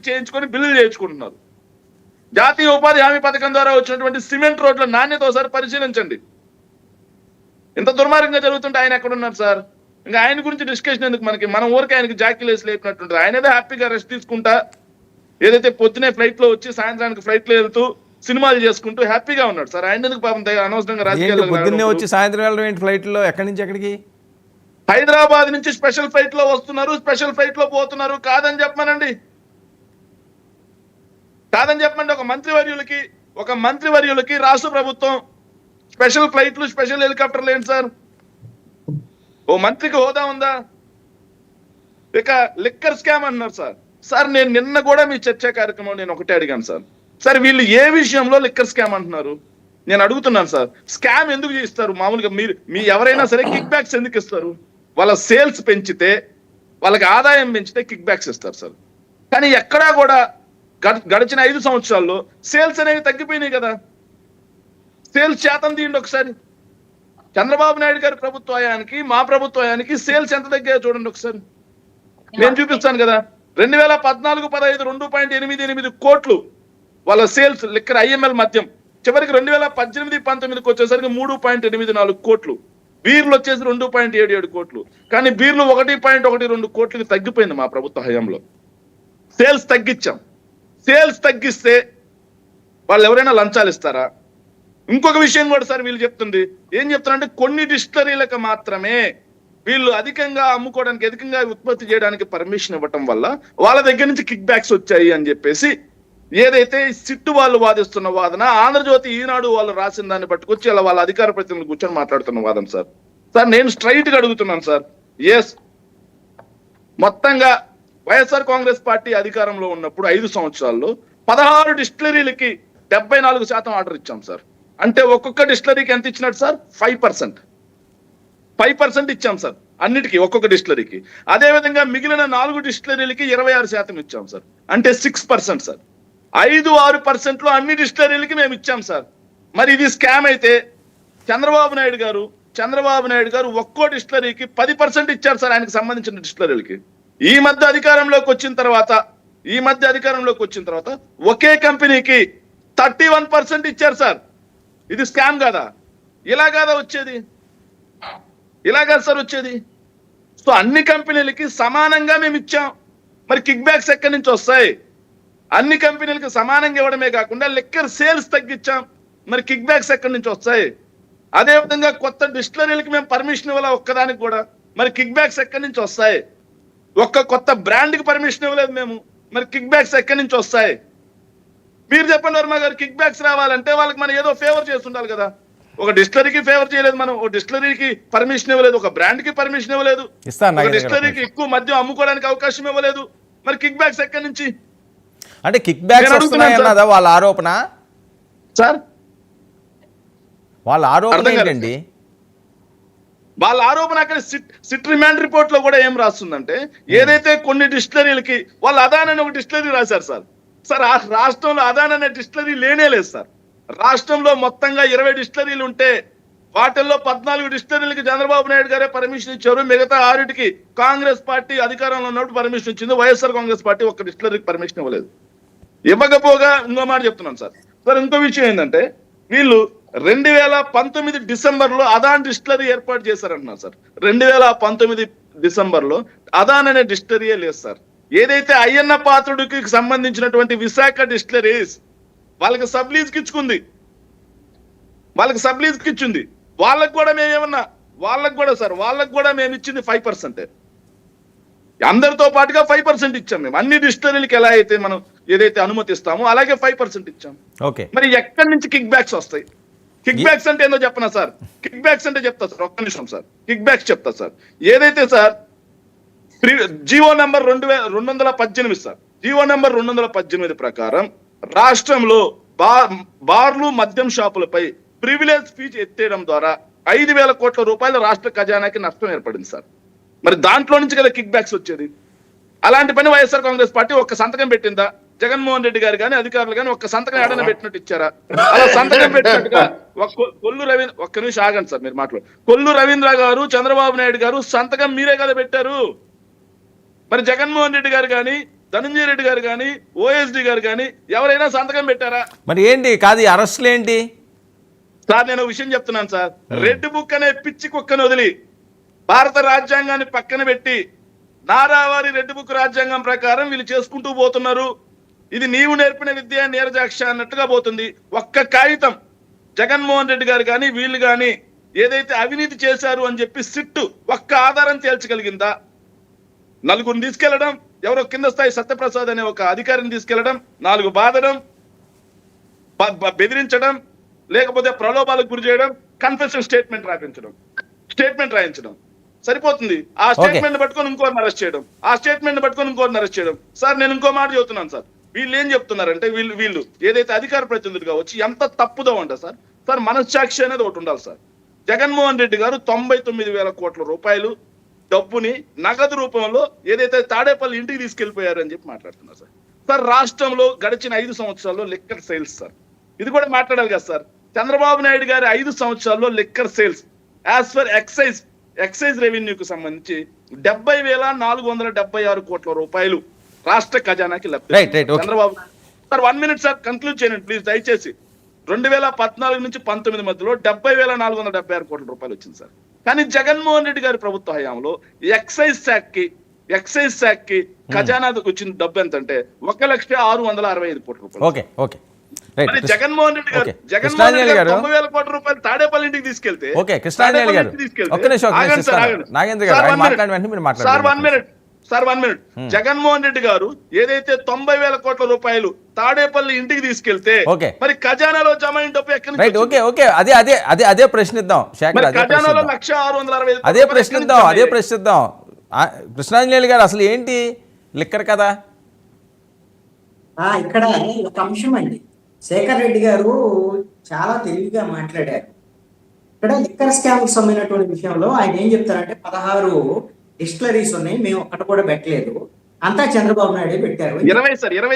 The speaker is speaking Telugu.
చేయించుకొని బిల్లులు చేయించుకుంటున్నారు. జాతీయ ఉపాధి హామీ పథకం ద్వారా వచ్చినటువంటి సిమెంట్ రోడ్ల నాణ్యత ఒకసారి పరిశీలించండి. ఇంత దుర్మార్గంగా జరుగుతుంటే ఆయన ఎక్కడున్నారు సార్? ఇంకా ఆయన గురించి డిస్కషన్ ఎందుకు మనకి? మనం ఊరికి ఆయనకి జాకీలేసి లేపినట్టుంటారు. ఆయన ఏదో హ్యాపీగా రెస్ట్ తీసుకుంటా, ఏదైతే పొద్దునే ఫ్లైట్ లో వచ్చి సాయంత్రానికి ఫ్లైట్ లో వెళ్తూ సినిమాలు చేసుకుంటూ హ్యాపీగా ఉన్నాడు సార్. ఆయన ఎందుకు పాపం అనవసరంగా రాజకీయాల్లో పొద్దున్నే వచ్చి సాయంత్రం వెళ్ళడం ఫ్లైట్ లో ఎక్కడి నుంచి ఎక్కడికి? హైదరాబాద్ నుంచి స్పెషల్ ఫ్లైట్ లో వస్తున్నారు, స్పెషల్ ఫ్లైట్ లో పోతున్నారు. కాదని చెప్పమనండి, కాదని చెప్పండి. ఒక మంత్రివర్యులకి రాష్ట్ర ప్రభుత్వం స్పెషల్ ఫ్లైట్లు, స్పెషల్ హెలికాప్టర్లు ఏంటి సార్? ఓ మంత్రికి హోదా ఉందా? ఇక లిక్కర్ స్కామ్ అంటున్నారు సార్. సార్ నేను నిన్న కూడా మీ చర్చా కార్యక్రమం నేను ఒకటే అడిగాను సార్. సార్ వీళ్ళు ఏ విషయంలో లిక్కర్ స్కామ్ అంటున్నారు నేను అడుగుతున్నాను సార్. స్కామ్ ఎందుకు చేస్తారు? మామూలుగా మీ ఎవరైనా సరే కిక్ బ్యాక్స్ ఎందుకు ఇస్తారు? వాళ్ళ సేల్స్ పెంచితే, వాళ్ళకి ఆదాయం పెంచితే కిక్ బ్యాక్స్ ఇస్తారు సార్. కానీ ఎక్కడా కూడా గడిచిన 5 సంవత్సరాల్లో సేల్స్ అనేవి తగ్గిపోయినాయి కదా. సేల్స్ శాతం తీయండి ఒకసారి. చంద్రబాబు నాయుడు గారి ప్రభుత్వానికి, మా ప్రభుత్వానికి సేల్స్ ఎంత తగ్గాయో చూడండి ఒకసారి. నేను చూపిస్తాను కదా. 2014-15 2.88 కోట్లు వాళ్ళ సేల్స్ లిక్కర్ ఐఎంఎల్ మద్యం. చివరికి 2018-19 వచ్చేసరికి 3.84 కోట్లు. బీర్లు వచ్చేసి 2.77 కోట్లు. కానీ బీర్లు 1.12 కోట్లకి తగ్గిపోయింది మా ప్రభుత్వ హయాంలో. సేల్స్ తగ్గించాం. సేల్స్ తగ్గిస్తే వాళ్ళు ఎవరైనా లంచాలు ఇస్తారా? ఇంకొక విషయం కూడా సార్ వీళ్ళు చెప్తుంది ఏం చెప్తారంటే, కొన్ని డిస్టిలరీలకు మాత్రమే వీళ్ళు అధికంగా అమ్ముకోవడానికి, అధికంగా ఉత్పత్తి చేయడానికి పర్మిషన్ ఇవ్వటం వల్ల వాళ్ళ దగ్గర నుంచి కిక్ బ్యాక్స్ వచ్చాయి అని చెప్పేసి ఏదైతే సిట్టు వాళ్ళు వాదిస్తున్న వాదన, ఆంధ్రజ్యోతి, ఈనాడు వాళ్ళు రాసిన దాన్ని పట్టుకొచ్చి అలా వాళ్ళ అధికార ప్రతినిధులు కూర్చొని మాట్లాడుతున్న వాదన సార్. సార్ నేను స్ట్రైట్ గా అడుగుతున్నాను సార్. ఎస్, మొత్తంగా వైఎస్ఆర్ కాంగ్రెస్ పార్టీ అధికారంలో ఉన్నప్పుడు 5 సంవత్సరాల్లో 16 డిస్టిలరీలకి 74% ఆర్డర్ ఇచ్చాం సార్. అంటే ఒక్కొక్క డిస్టిలరీకి ఎంత ఇచ్చినట్టు సార్? 5% ఇచ్చాం సార్ అన్నిటికీ, ఒక్కొక్క డిస్టిలరీకి. అదేవిధంగా మిగిలిన 4 డిస్టిలరీలకి 26% ఇచ్చాం సార్. అంటే 6% సార్. 5-6% లో అన్ని డిస్టిలరీలకి మేము ఇచ్చాం సార్. మరి ఇది స్కామ్ అయితే చంద్రబాబు నాయుడు గారు ఒక్కో డిస్టిలరీకి 10% ఇచ్చారు సార్, ఆయనకు సంబంధించిన డిస్టిలరీలకి. ఈ మధ్య అధికారంలోకి వచ్చిన తర్వాత ఒకే కంపెనీకి 31% ఇచ్చారు సార్. ఇది స్కామ్ కాదా? ఇలా కాదా వచ్చేది? ఇలా కాదు సార్ వచ్చేది. సో అన్ని కంపెనీలకి సమానంగా మేము ఇచ్చాం. మరి కిక్ బ్యాక్స్ ఎక్కడి నుంచి వస్తాయి? అన్ని కంపెనీలకు సమానంగా ఇవ్వడమే కాకుండా లిక్కర్ సేల్స్ తగ్గించాం. మరి కిక్ బ్యాక్స్ ఎక్కడి నుంచి వస్తాయి? అదేవిధంగా కొత్త డిస్టిలరీలకి మేము పర్మిషన్ ఇవ్వాలి ఒక్కదానికి కూడా. మరి కిక్ బ్యాక్స్ ఎక్కడి నుంచి వస్తాయి? ఒక్క కొత్త బ్రాండ్కి పర్మిషన్ ఇవ్వలేదు మేము. మరి కిక్ బ్యాక్స్ ఎక్కడి నుంచి వస్తాయి? మీరు చెప్పండి వర్మ గారు. కిక్ బ్యాక్స్ రావాలంటే వాళ్ళకి మనం ఏదో ఫేవర్ చేస్తుండాలి కదా. ఒక డిస్టిలరీకి ఫేవర్ చేయలేదు మనం, ఒక డిస్టిలరీకి పర్మిషన్ ఇవ్వలేదు, ఒక బ్రాండ్ కి పర్మిషన్ ఇవ్వలేదు, ఒక డిస్టిలరీకి ఎక్కువ మద్యం అమ్ముకోవడానికి అవకాశం ఇవ్వలేదు. మరి కిక్ బ్యాక్స్ ఎక్కడి నుంచి? అంటే కిక్ బ్యాక్స్ వస్తున్నాయన్నదా వాళ్ళ ఆరోపణ సార్? వాళ్ళ ఆరోపణ ఏంటండి? వాళ్ళ ఆరోపణ అక్కడ సిట్ రిమాండ్ రిపోర్ట్ లో కూడా ఏం రాస్తుందంటే, ఏదైతే కొన్ని డిస్టిలరీలకి వాళ్ళు అదాన్ అనే ఒక డిస్టిలరీ రాశారు సార్. సార్ ఆ రాష్ట్రంలో అదాన్ అనే డిస్టిలరీ లేనే లేదు సార్. రాష్ట్రంలో మొత్తంగా 20 డిస్టిలరీలు ఉంటే వాటిల్లో 14 డిస్టిలరీలకి చంద్రబాబు నాయుడు గారే పర్మిషన్ ఇచ్చారు. మిగతా 6కి కాంగ్రెస్ పార్టీ అధికారంలో ఉన్నప్పుడు పర్మిషన్ ఇచ్చింది. వైఎస్ఆర్ కాంగ్రెస్ పార్టీ ఒక్క డిస్టిలరీకి పర్మిషన్ ఇవ్వలేదు. ఇవ్వకపోగా ఇంకో మాట చెప్తున్నాను సార్. సార్ ఇంకో విషయం ఏంటంటే, వీళ్ళు 2019 డిసెంబర్లో అదాన్ డిస్టిలరీ ఏర్పాటు చేశారంటున్నారు సార్. 2019 డిసెంబర్లో అదాన్ అనే డిస్టిలరీయే లేదు సార్. ఏదైతే అయ్యన్న పాత్రుడికి సంబంధించినటువంటి విశాఖ డిస్టిలరీస్ వాళ్ళకి సబ్లీజ్కి ఇచ్చుకుంది, వాళ్ళకి కూడా మేమేమన్నా వాళ్ళకి కూడా మేము ఇచ్చింది 5%. అందరితో పాటుగా 5% ఇచ్చాం మేము. అన్ని డిస్టిలరీలకి ఎలా అయితే మనం ఏదైతే అనుమతిస్తామో అలాగే 5% ఇచ్చాం. మరి ఎక్కడి నుంచి కిక్ బ్యాక్స్ వస్తాయి? కిక్ బ్యాక్స్ అంటే ఏందో చెప్పనా సార్? కిక్ బ్యాక్స్ అంటే చెప్తా సార్, ఒక్క నిమిషం సార్. కిక్ బ్యాక్స్ చెప్తా సార్. ఏదైతే sir GO number 218 sir, GO number 218 ప్రకారం రాష్ట్రంలో బార్లు, మద్యం షాపులపై ప్రివిలేజ్ ఫీజు ఎత్తేయడం ద్వారా 5,000 కోట్ల రూపాయల రాష్ట్ర ఖజానాకి నష్టం ఏర్పడింది సార్. మరి దాంట్లో నుంచి కదా కిక్ బ్యాక్స్ వచ్చేది. అలాంటి పని వైఎస్ఆర్ కాంగ్రెస్ పార్టీ ఒక్క సంతకం పెట్టిందా? జగన్మోహన్ రెడ్డి గారు కానీ అధికారులు కానీ ఒక్క సంతకం ఏడన పెట్టినట్టు ఇచ్చారా? అలా సంతకం పెట్టినట్టుగా ఒక్క నిమిషం ఆగండి సార్, మీరు మాట్లాడు. కొల్లు రవీంద్ర గారు, చంద్రబాబు నాయుడు గారు సంతకం మీరే కదా పెట్టారు. మరి జగన్మోహన్ రెడ్డి గారు కానీ, ధనంజయ రెడ్డి గారు కానీ ఓఎస్డి గారు కానీ ఎవరైనా సంతకం పెట్టారా? మరి ఏంటి కాదు ఈ అరెస్టులు ఏంటి? సార్ నేను ఒక విషయం చెప్తున్నాను సార్, రెడ్ బుక్ అనే పిచ్చి కుక్కను వదిలి భారత రాజ్యాంగాన్ని పక్కన పెట్టి నారావారి రెడ్ బుక్ రాజ్యాంగం ప్రకారం వీళ్ళు చేసుకుంటూ పోతున్నారు. ఇది నీవు నేర్పిన విద్య నీరజాక్ష అన్నట్టుగా పోతుంది. ఒక్క కాగితం జగన్మోహన్ రెడ్డి గారు కానీ వీళ్ళు కానీ ఏదైతే అవినీతి చేశారు అని చెప్పి సిట్టు ఒక్క ఆధారం తేల్చగలిగిందా? నలుగురిని తీసుకెళ్లడం, ఎవరో కింద స్థాయి సత్యప్రసాద్ అనే ఒక అధికారిని తీసుకెళ్లడం, 4 బాధడం, బెదిరించడం, లేకపోతే ప్రలోభాలకు గురి చేయడం, కన్ఫెషన్ స్టేట్మెంట్ రాయించడం సరిపోతుంది. ఆ స్టేట్మెంట్ పట్టుకొని ఇంకోరిని అరెస్ట్ చేయడం, ఆ స్టేట్మెంట్ పట్టుకొని ఇంకోరిని అరెస్ట్ చేయడం. సార్ నేను ఇంకో మాట చెబుతున్నాను సార్, వీళ్ళు ఏం చెప్తున్నారంటే వీళ్ళు ఏదైతే అధికార ప్రతినిధులుగా వచ్చి ఎంత తప్పుదో అంట సార్ మనస్సాక్షి అనేది ఒకటి ఉండాలి సార్. జగన్మోహన్ రెడ్డి గారు 99,000 కోట్ల రూపాయలు డబ్బుని నగదు రూపంలో ఏదైతే తాడేపల్లి ఇంటికి తీసుకెళ్లిపోయారు అని చెప్పి మాట్లాడుతున్నారు సార్. రాష్ట్రంలో గడిచిన 5 సంవత్సరాల్లో లిక్కర్ సేల్స్ సార్, ఇది కూడా మాట్లాడాలి కదా సార్. చంద్రబాబు నాయుడు గారి 5 సంవత్సరాల్లో liquor sales as per excise రెవెన్యూకు సంబంధించి 70,476 కోట్ల రూపాయలు రాష్ట్ర ఖజానాకి లభ్యం. Chandrababu sir 1 minute sir conclude చేయండి ప్లీజ్ దయచేసి. 2014 నుంచి 19 మధ్యలో 70,476 కోట్ల రూపాయలు వచ్చింది సార్. కానీ జగన్మోహన్ రెడ్డి గారి ప్రభుత్వ హయాంలో ఎక్సైజ్ శాఖ కి ఖజానాకు వచ్చిన డబ్బు ఎంత అంటే 1,665 కోట్ల రూపాయలు. మరి జగన్మోహన్ రెడ్డి గారు 90,000 కోట్ల రూపాయలు తాడేపల్లి ఇంటికి తీసుకెళ్తే సార్ 1 మినిట్ జగన్మోహన్ రెడ్డి గారు ఏదైతే 90,000 కోట్ల రూపాయలు తాడేపల్లి ఇంటికి తీసుకెళ్తే మరి ఖజానాలో జమ అయిన డబ్బు ఎక్కడి నుంచి? అదే ప్రశ్నిద్దాం ఖజానాలో 1,665 అదే ప్రశ్నిద్దాం కృష్ణాంజలి గారు, అసలు ఏంటి లిక్కర్ కదా? ఇక్కడ ఒక అంశం అండి, శేఖర్ రెడ్డి గారు చాలా తెలివిగా మాట్లాడారు. ఇక్కడ లిక్కర్ స్కామ్ కి సంబంధించినటువంటి విషయంలో ఆయన ఏం చెప్తారంటే 16 డిస్టిలరీస్ ఉన్నాయి, మేము ఒక్కటి కూడా పెట్టలేదు, అంతా చంద్రబాబు నాయుడు పెట్టారు. 20